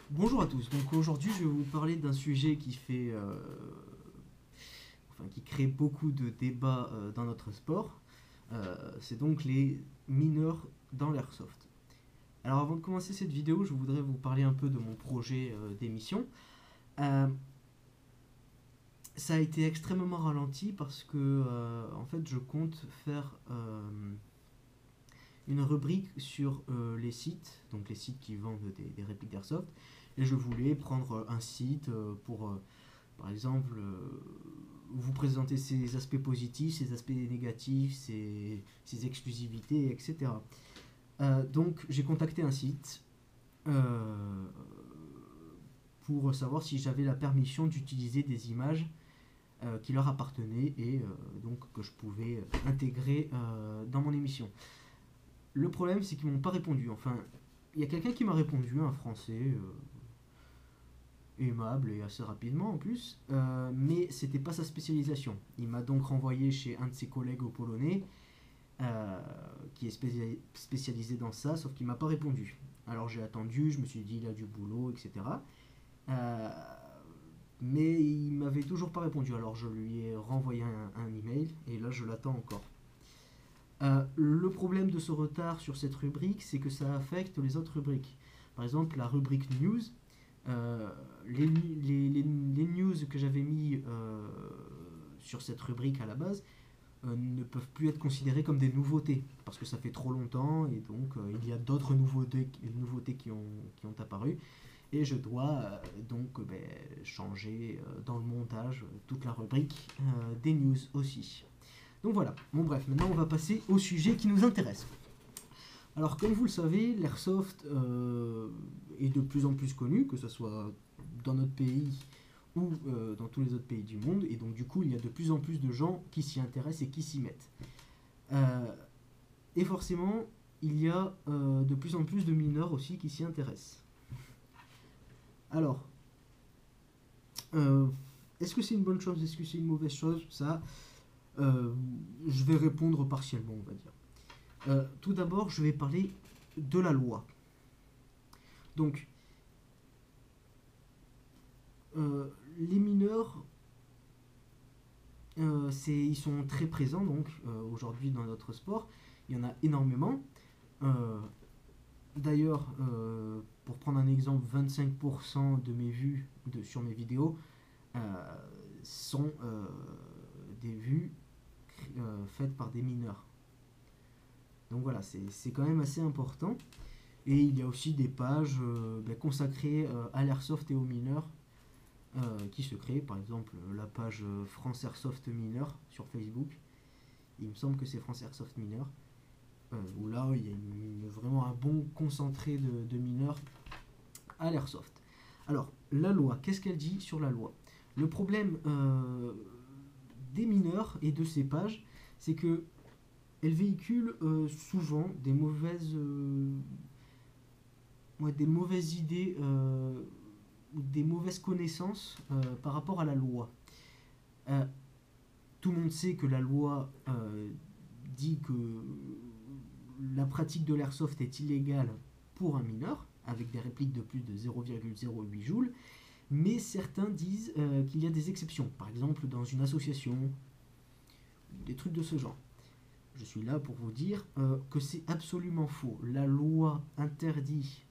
Bonjour à tous. Donc aujourd'hui, je vais vous parler d'un sujet qui qui crée beaucoup de débats dans notre sport. C'est donc les mineurs dans l'airsoft. Alors avant de commencer cette vidéo, je voudrais vous parler un peu de mon projet d'émission. Euh, Ça a été extrêmement ralenti parce que en fait, je compte faire une rubrique sur les sites, donc les sites qui vendent des répliques d'airsoft. Et je voulais prendre un site pour par exemple, vous présenter ses aspects positifs, ses aspects négatifs, ses exclusivités, etc. Donc j'ai contacté un site euh, pour savoir si j'avais la permission d'utiliser des images qui leur appartenaient et donc que je pouvais intégrer dans mon émission. Le problème, c'est qu'ils m'ont pas répondu. Enfin, il y a quelqu'un qui m'a répondu, un Français, aimable et assez rapidement en plus, mais c'était pas sa spécialisation. Il m'a donc renvoyé chez un de ses collègues au polonais euh, qui est spécialisé dans ça, sauf qu'il m'a pas répondu. Alors j'ai attendu, je me suis dit il a du boulot, etc. Euh, mais il m'avait toujours pas répondu, alors je lui ai renvoyé un email et là je l'attends encore. Le problème de ce retard sur cette rubrique, c'est que ça affecte les autres rubriques. Par exemple, la rubrique news, euh, les news que j'avais mis sur cette rubrique à la base ne peuvent plus être considérées comme des nouveautés parce que ça fait trop longtemps et donc il y a d'autres nouveautés qui ont apparu et je dois changer dans le montage toute la rubrique des news aussi. Donc voilà, bon bref, maintenant on va passer au sujet qui nous intéresse. Alors comme vous le savez, l'airsoft est de plus en plus connu, que ce soit dans notre pays ou dans tous les autres pays du monde, et donc du coup il y a de plus en plus de gens qui s'y intéressent et qui s'y mettent. Euh, et forcément, il y a de plus en plus de mineurs aussi qui s'y intéressent. Alors, euh, est-ce que c'est une bonne chose, est-ce que c'est une mauvaise chose? Ça, euh, je vais répondre partiellement, on va dire. Tout d'abord, je vais parler de la loi. Donc, les mineurs, ils sont très présents donc aujourd'hui dans notre sport. Il y en a énormément. Euh, D'ailleurs, pour prendre un exemple, 25% de mes vues sur mes vidéos euh, sont des vues faites par des mineurs. Donc voilà, c'est quand même assez important. Et il y a aussi des pages consacrées à l'airsoft et aux mineurs qui se créent. Par exemple, la page France Airsoft Mineur sur Facebook. Il me semble que c'est France Airsoft Mineur. Où là, il y a vraiment un bon concentré de mineurs à l'airsoft. Alors, la loi, qu'est-ce qu'elle dit sur la loi? Le problème des mineurs et de ces pages, c'est que elles véhiculent souvent des mauvaises idées ou des mauvaises connaissances par rapport à la loi. Euh, Tout le monde sait que la loi dit que la pratique de l'airsoft est illégale pour un mineur, avec des répliques de plus de 0,08 joules, mais certains disent qu'il y a des exceptions, par exemple dans une association, des trucs de ce genre. Je suis là pour vous dire que c'est absolument faux. La loi interdit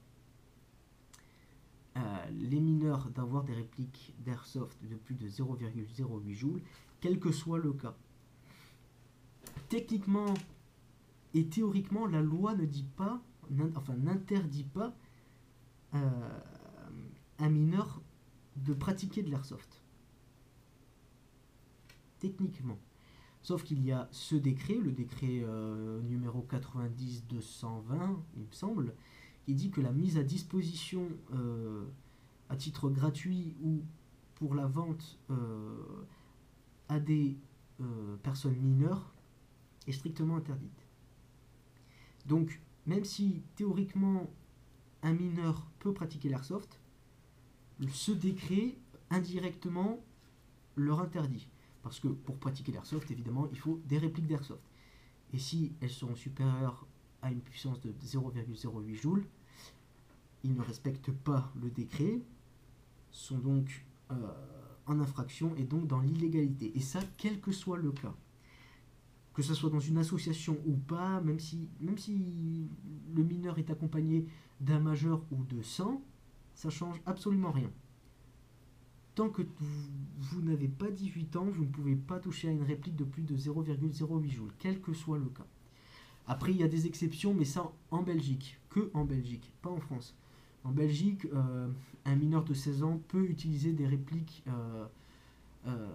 les mineurs d'avoir des répliques d'airsoft de plus de 0,08 joules, quel que soit le cas. Techniquement et théoriquement, la loi ne dit pas, n'interdit pas euh, un mineur de pratiquer de l'airsoft. Techniquement. Sauf qu'il y a ce décret, le décret numéro 90-220, il me semble, qui dit que la mise à disposition à titre gratuit ou pour la vente à des personnes mineures est strictement interdite. Donc, même si théoriquement un mineur peut pratiquer l'airsoft, ce décret indirectement leur interdit. Parce que pour pratiquer l'airsoft, évidemment, il faut des répliques d'airsoft. Et si elles sont supérieures à une puissance de 0,08 joules, ils ne respectent pas le décret, sont donc en infraction et donc dans l'illégalité. Et ça, quel que soit le cas. Que ce soit dans une association ou pas, même si le mineur est accompagné d'un majeur ou de 100, ça change absolument rien. Tant que vous n'avez pas 18 ans, vous ne pouvez pas toucher à une réplique de plus de 0,08 joules, quel que soit le cas. Après, il y a des exceptions, mais ça en Belgique, que en Belgique, pas en France. En Belgique, un mineur de 16 ans peut utiliser des répliques euh,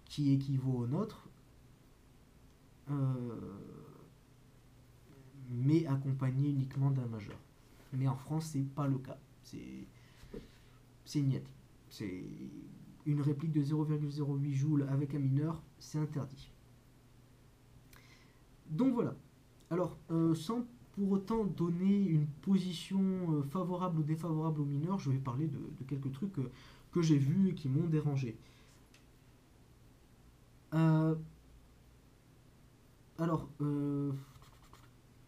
qui équivaut aux nôtres, mais accompagné uniquement d'un majeur. Mais en France, c'est pas le cas. C'est niet. C'est une réplique de 0,08 joules avec un mineur, c'est interdit. Donc voilà. Alors, sans pour autant donner une position favorable ou défavorable aux mineurs, je vais parler de quelques trucs que j'ai vus et qui m'ont dérangé. Alors,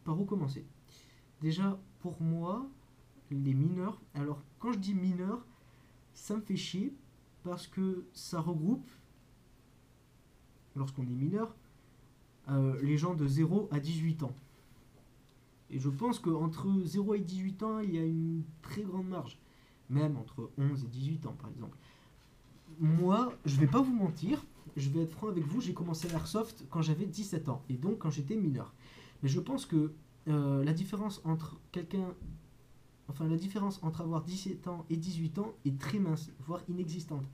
par où commencer? Déjà, pour moi, les mineurs, alors quand je dis mineurs, ça me fait chier parce que ça regroupe, lorsqu'on est mineur, les gens de 0 à 18 ans. Et je pense qu'entre 0 et 18 ans, il y a une très grande marge. Même entre 11 et 18 ans, par exemple. Moi, je vais pas vous mentir, je vais être franc avec vous, j'ai commencé l'airsoft quand j'avais 17 ans, et donc quand j'étais mineur. Mais je pense que la différence entre la différence entre avoir 17 ans et 18 ans est très mince, voire inexistante.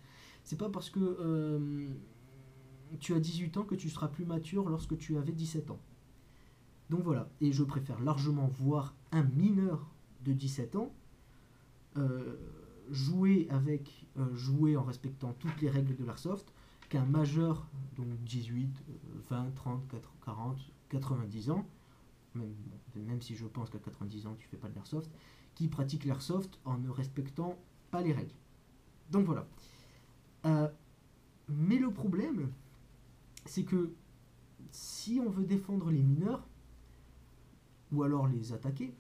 C'est pas parce que tu as 18 ans que tu seras plus mature lorsque tu avais 17 ans. Donc voilà, et je préfère largement voir un mineur de 17 ans jouer en respectant toutes les règles de l'airsoft qu'un majeur, donc 18, 20, 30, 40, 90 ans, même si je pense qu'à 90 ans tu fais pas de l'airsoft, qui pratique l'airsoft en ne respectant pas les règles. Donc voilà. Mais le problème, c'est que si on veut défendre les mineurs, ou alors les attaquer,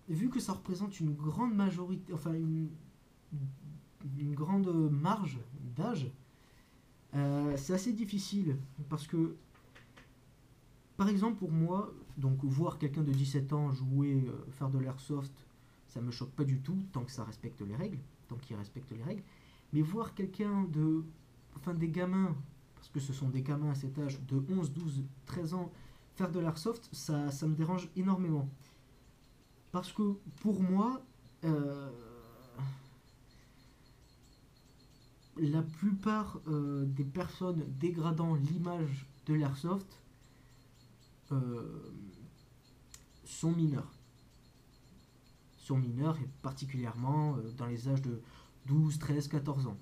vu que ça représente une grande majorité, enfin une grande marge d'âge, c'est assez difficile parce que, par exemple, pour moi, donc voir quelqu'un de 17 ans jouer, faire de l'airsoft, ça me choque pas du tout tant que ça respecte les règles, tant qu'il respecte les règles. Mais voir quelqu'un des gamins, parce que ce sont des gamins à cet âge, de 11, 12, 13 ans, faire de l'airsoft, ça me dérange énormément. Parce que pour moi, la plupart des personnes dégradant l'image de l'airsoft sont mineurs. Sont mineurs et particulièrement dans les âges de 12, 13, 14 ans.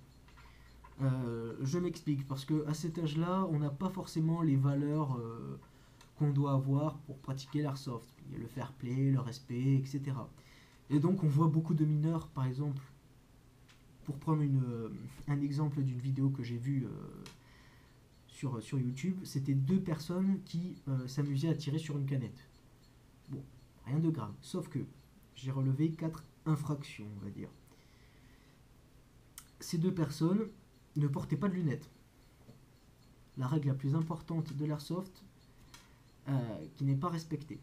Je m'explique, parce qu'à cet âge-là, on n'a pas forcément les valeurs qu'on doit avoir pour pratiquer l'airsoft. Il y a le fair play, le respect, etc. Et donc on voit beaucoup de mineurs, par exemple, pour prendre un exemple d'une vidéo que j'ai vue sur YouTube, c'était deux personnes qui s'amusaient à tirer sur une canette. Bon, rien de grave, sauf que j'ai relevé 4 infractions, on va dire. Ces deux personnes ne portaient pas de lunettes. La règle la plus importante de l'airsoft qui n'est pas respectée.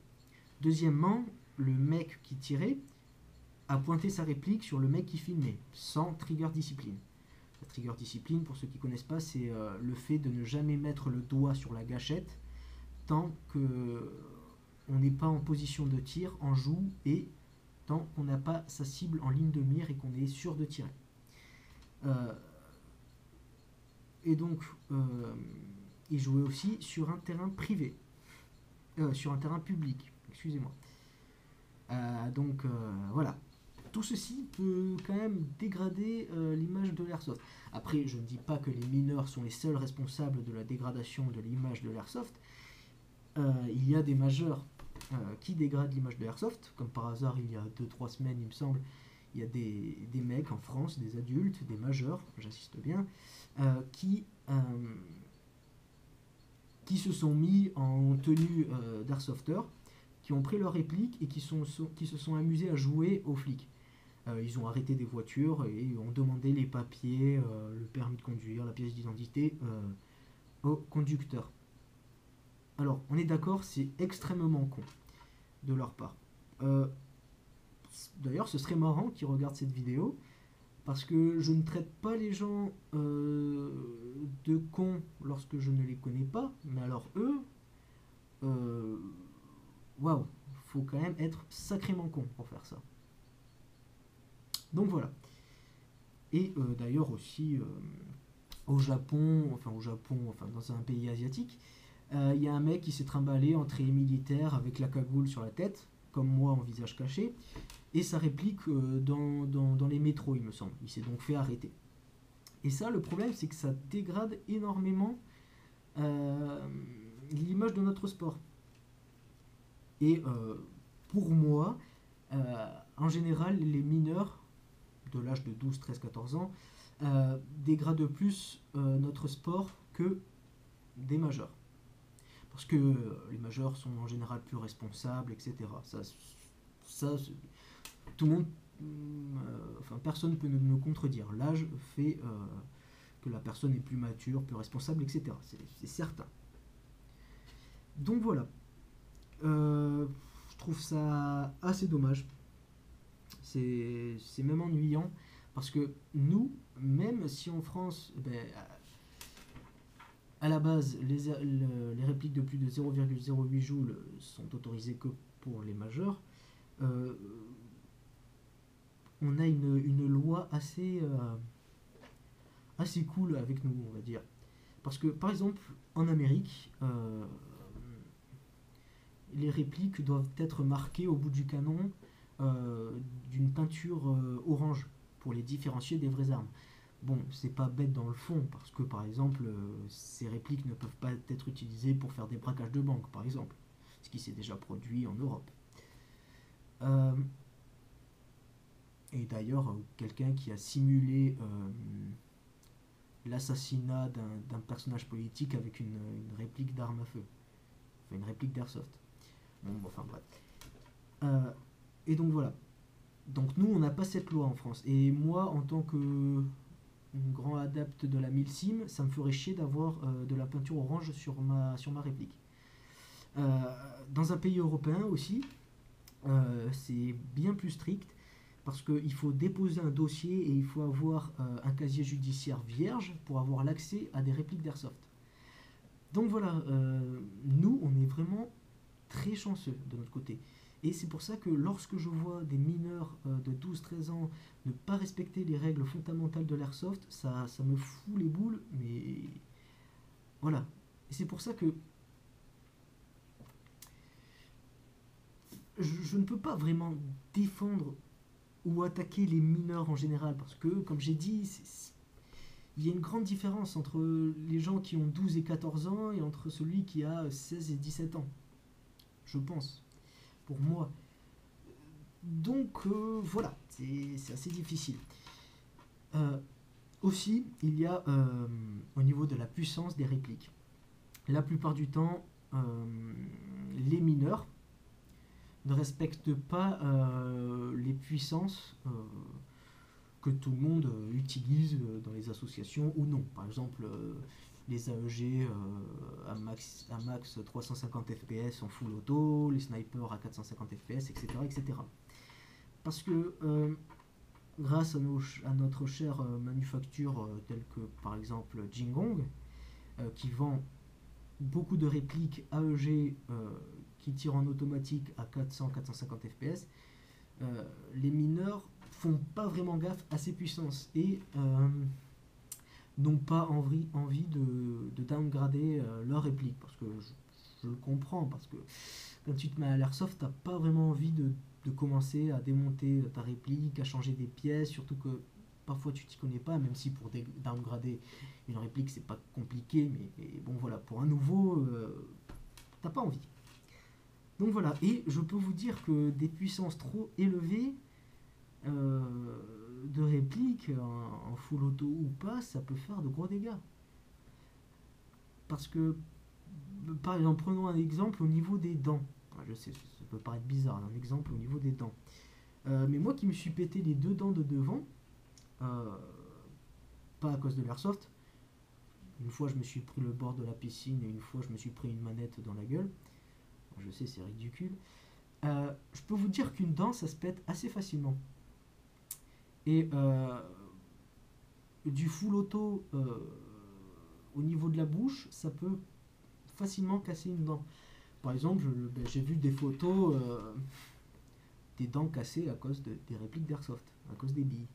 Deuxièmement, le mec qui tirait a pointé sa réplique sur le mec qui filmait, sans trigger discipline. La trigger discipline, pour ceux qui ne connaissent pas, c'est le fait de ne jamais mettre le doigt sur la gâchette tant qu'on n'est pas en position de tir, en joue, et tant qu'on n'a pas sa cible en ligne de mire et qu'on est sûr de tirer. Et donc, il jouait aussi sur un terrain privé, sur un terrain public, excusez-moi. Donc voilà. Tout ceci peut quand même dégrader l'image de l'airsoft. Après, je ne dis pas que les mineurs sont les seuls responsables de la dégradation de l'image de l'airsoft. Il y a des majeurs qui dégradent l'image de l'airsoft. Comme par hasard, il y a 2-3 semaines, il me semble, il y a des mecs en France, des adultes, des majeurs, j'insiste bien, qui se sont mis en tenue d'airsofter, qui ont pris leur réplique et qui se sont amusés à jouer aux flics. Ils ont arrêté des voitures et ont demandé les papiers, le permis de conduire, la pièce d'identité au conducteur. Alors, on est d'accord, c'est extrêmement con de leur part. D'ailleurs, ce serait marrant qu'ils regardent cette vidéo, parce que je ne traite pas les gens de cons lorsque je ne les connais pas, mais alors eux, waouh, faut quand même être sacrément con pour faire ça. Donc voilà. Et d'ailleurs aussi au Japon, enfin dans un pays asiatique, il y a un mec qui s'est trimballé en treillis militaire avec la cagoule sur la tête, comme moi en visage caché, et ça réplique dans les métros, il me semble. Il s'est donc fait arrêter. Et ça, le problème, c'est que ça dégrade énormément l'image de notre sport. Et pour moi, en général, les mineurs de l'âge de 12, 13, 14 ans dégradent plus notre sport que des majeurs. Parce que les majeurs sont en général plus responsables, etc. Ça tout le monde, personne ne peut me contredire. L'âge fait que la personne est plus mature, plus responsable, etc. C'est certain. Donc voilà. Je trouve ça assez dommage. C'est même ennuyant parce que nous, même si en France, à la base, les répliques de plus de 0,08 joules sont autorisées que pour les majeurs, on a une loi assez cool avec nous, on va dire. Parce que, par exemple, en Amérique, les répliques doivent être marquées au bout du canon d'une peinture orange pour les différencier des vraies armes. Bon, c'est pas bête dans le fond, parce que, par exemple, ces répliques ne peuvent pas être utilisées pour faire des braquages de banque, par exemple. Ce qui s'est déjà produit en Europe. Et d'ailleurs, quelqu'un qui a simulé l'assassinat d'un personnage politique avec une réplique d'arme à feu. Enfin, une réplique d'airsoft. Bon, enfin bref. Et donc voilà. Donc nous, on n'a pas cette loi en France. Et moi, en tant que grand adepte de la milsim, ça me ferait chier d'avoir de la peinture orange sur ma réplique. Dans un pays européen aussi, c'est bien plus strict parce qu'il faut déposer un dossier et il faut avoir un casier judiciaire vierge pour avoir l'accès à des répliques d'airsoft. Donc voilà, nous, on est vraiment très chanceux de notre côté. Et c'est pour ça que lorsque je vois des mineurs de 12-13 ans ne pas respecter les règles fondamentales de l'airsoft, ça me fout les boules, mais voilà. Et c'est pour ça que je ne peux pas vraiment défendre ou attaquer les mineurs en général, parce que, comme j'ai dit, il y a une grande différence entre les gens qui ont 12 et 14 ans et entre celui qui a 16 et 17 ans. Je pense. Pour moi. Donc, voilà, c'est assez difficile. Aussi, il y a au niveau de la puissance des répliques. La plupart du temps, les mineurs ne respectent pas les puissances que tout le monde utilise dans les associations ou non. Par exemple, les AEG à max 350 fps en full auto, les snipers à 450 fps, etc. etc. Parce que grâce à notre chère manufacture telle que par exemple Jingong, qui vend beaucoup de répliques AEG qui tirent en automatique à 400-450 fps, les mineurs font pas vraiment gaffe à ces puissances et n'ont pas envie de downgrader leur réplique, parce que je le comprends, parce que quand tu te mets à l'airsoft, t'as pas vraiment envie de commencer à démonter ta réplique, à changer des pièces, surtout que parfois tu t'y connais pas, même si pour downgrader une réplique c'est pas compliqué, mais bon voilà, pour un nouveau, t'as pas envie. Donc voilà, et je peux vous dire que des puissances trop élevées de répliques en full auto ou pas, ça peut faire de gros dégâts. Parce que, par exemple, prenons un exemple au niveau des dents. Enfin, je sais, ça peut paraître bizarre, un exemple au niveau des dents. Mais moi qui me suis pété les deux dents de devant, euh, pas à cause de l'airsoft. Une fois, je me suis pris le bord de la piscine et une fois, je me suis pris une manette dans la gueule. Je sais, c'est ridicule. Je peux vous dire qu'une dent, ça se pète assez facilement. Et du full auto au niveau de la bouche, ça peut facilement casser une dent. Par exemple, j'ai vu des photos des dents cassées à cause des répliques d'airsoft, à cause des billes.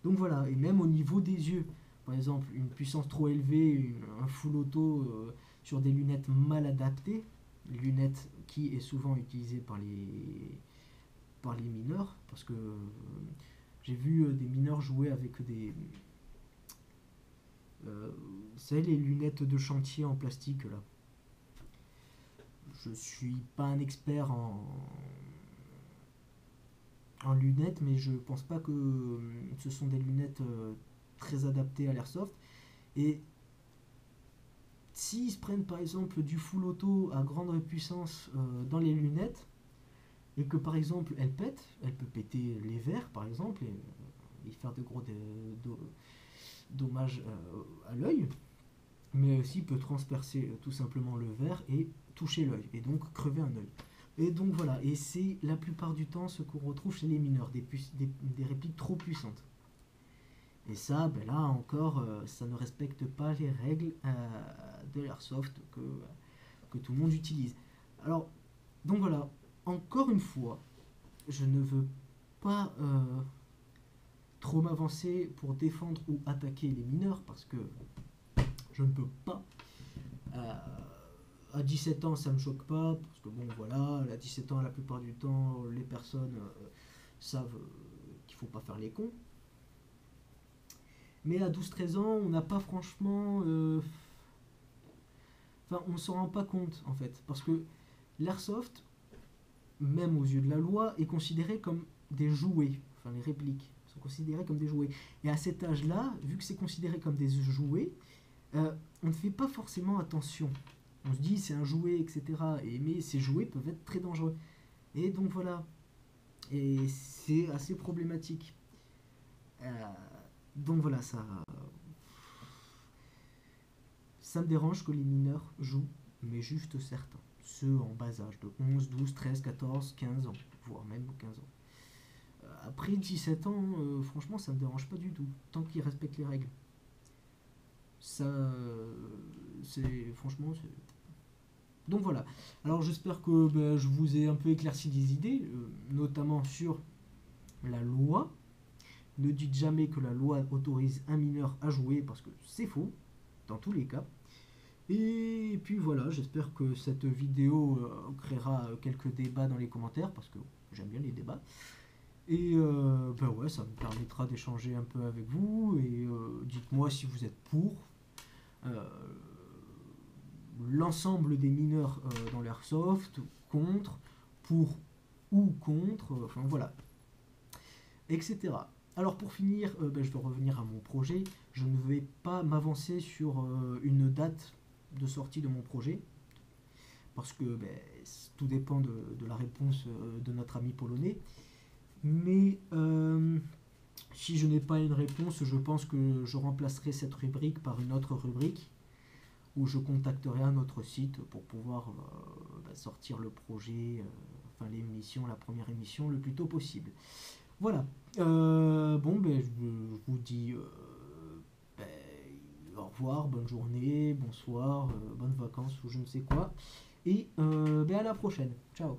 Donc voilà, et même au niveau des yeux. Par exemple, une puissance trop élevée, un full auto sur des lunettes mal adaptées, lunettes qui est souvent utilisée par les mineurs, parce que j'ai vu des mineurs jouer avec vous savez, les lunettes de chantier en plastique là. Je suis pas un expert en lunettes, mais je pense pas que ce sont des lunettes très adaptées à l'airsoft. Et s'ils se prennent par exemple du full auto à grande puissance dans les lunettes, et que par exemple elle pète, elle peut péter les verres par exemple, et faire de gros dommages à l'œil, mais aussi peut transpercer tout simplement le verre et toucher l'œil, et donc crever un œil. Et donc voilà, et c'est la plupart du temps ce qu'on retrouve chez les mineurs, des répliques trop puissantes. Et ça, ben là encore, ça ne respecte pas les règles de l'airsoft que tout le monde utilise. Alors, donc voilà, encore une fois, je ne veux pas trop m'avancer pour défendre ou attaquer les mineurs parce que je ne peux pas. À 17 ans, ça me choque pas parce que bon, voilà, à 17 ans, la plupart du temps, les personnes savent qu'il faut pas faire les cons. Mais à 12-13 ans, on n'a pas franchement. Enfin, on s'en rend pas compte en fait. Parce que l'airsoft, même aux yeux de la loi, est considéré comme des jouets. Enfin, les répliques sont considérées comme des jouets. Et à cet âge-là, vu que c'est considéré comme des jouets, on ne fait pas forcément attention. On se dit c'est un jouet, etc. Mais ces jouets peuvent être très dangereux. Et donc voilà. Et c'est assez problématique. Donc voilà, ça me dérange que les mineurs jouent, mais juste certains. Ceux en bas âge, de 11, 12, 13, 14, 15 ans, voire même 15 ans. Après 17 ans, franchement, ça me dérange pas du tout, tant qu'ils respectent les règles. Ça, c'est franchement, c'est... Donc voilà. Alors j'espère que je vous ai un peu éclairci des idées, notamment sur la loi. Ne dites jamais que la loi autorise un mineur à jouer parce que c'est faux, dans tous les cas. Et puis voilà, j'espère que cette vidéo créera quelques débats dans les commentaires parce que j'aime bien les débats. Et ouais, ça me permettra d'échanger un peu avec vous. Et dites-moi si vous êtes pour l'ensemble des mineurs dans l'airsoft, contre, pour ou contre, enfin voilà, etc. Alors pour finir, je vais revenir à mon projet. Je ne vais pas m'avancer sur une date de sortie de mon projet, parce que tout dépend de la réponse de notre ami polonais. Mais si je n'ai pas une réponse, je pense que je remplacerai cette rubrique par une autre rubrique, où je contacterai un autre site pour pouvoir sortir le projet, enfin l'émission, la première émission, le plus tôt possible. Voilà. Bon, je vous dis au revoir, bonne journée, bonsoir, bonnes vacances ou je ne sais quoi. Et à la prochaine. Ciao.